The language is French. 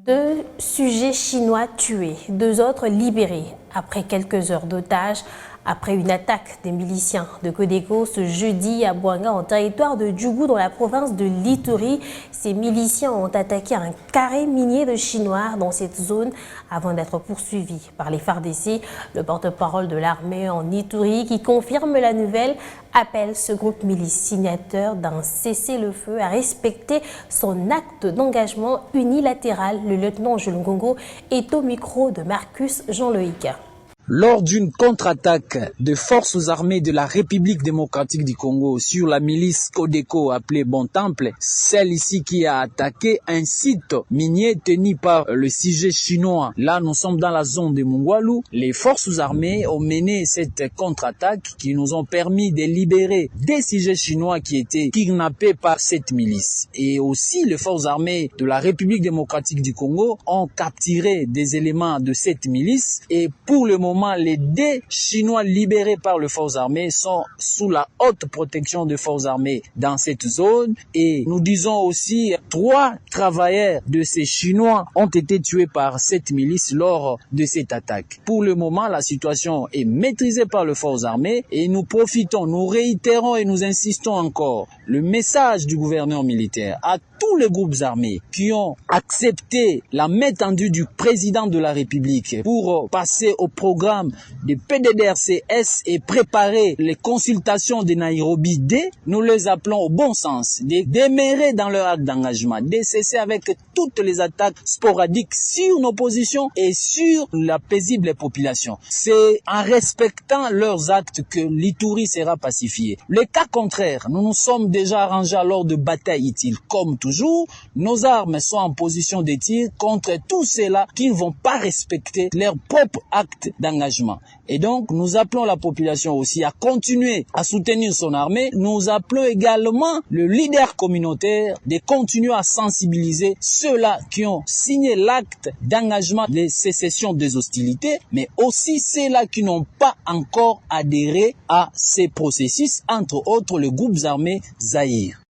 Deux sujets chinois tués, deux autres libérés. Après quelques heures d'otages, après une attaque des miliciens de Codeco ce jeudi à Bouanga en territoire de Djougou dans la province de l'Ituri, ces miliciens ont attaqué un carré minier de Chinois dans cette zone avant d'être poursuivis par les FARDC. Le porte-parole de l'armée en Ituri qui confirme la nouvelle appelle ce groupe milice signateur d'un cessez-le-feu à respecter son acte d'engagement unilatéral. Le lieutenant Jules Ngongo est au micro de Marcus Jean-Loïc. Lors d'une contre-attaque des forces armées de la République démocratique du Congo sur la milice Codeco appelée Bon Temple, celle ici qui a attaqué un site minier tenu par le sujet chinois. Là, nous sommes dans la zone de Mungwalu. Les forces armées ont mené cette contre-attaque qui nous ont permis de libérer des sujets chinois qui étaient kidnappés par cette milice. Et aussi, les forces armées de la République démocratique du Congo ont capturé des éléments de cette milice. Et pour le moment, les deux Chinois libérés par les forces armées sont sous la haute protection des forces armées dans cette zone. Et nous disons aussi 3 travailleurs de ces Chinois ont été tués par cette milice lors de cette attaque. Pour le moment, la situation est maîtrisée par les forces armées et nous profitons, nous réitérons et nous insistons encore le message du gouverneur militaire à tous les groupes armés qui ont accepté la main tendue du président de la République pour passer au programme de PDDRCS et préparer les consultations de Nairobi D. Nous les appelons au bon sens, de demeurer dans leur acte d'engagement, de cesser avec toutes les attaques sporadiques sur nos positions et sur la paisible population. C'est en respectant leurs actes que l'Ituri sera pacifié. Le cas contraire, nous nous sommes déjà arrangés lors de batailles utiles. Comme toujours, nos armes sont en position de tir contre tous ceux-là qui ne vont pas respecter leur propre acte d'engagement. Et donc, nous appelons la population aussi à continuer à soutenir son armée. Nous appelons également le leader communautaire de continuer à sensibiliser ceux-là qui ont signé l'acte d'engagement de cessation des hostilités, mais aussi ceux-là qui n'ont pas encore adhéré à ces processus, entre autres les groupes armés Zaïre.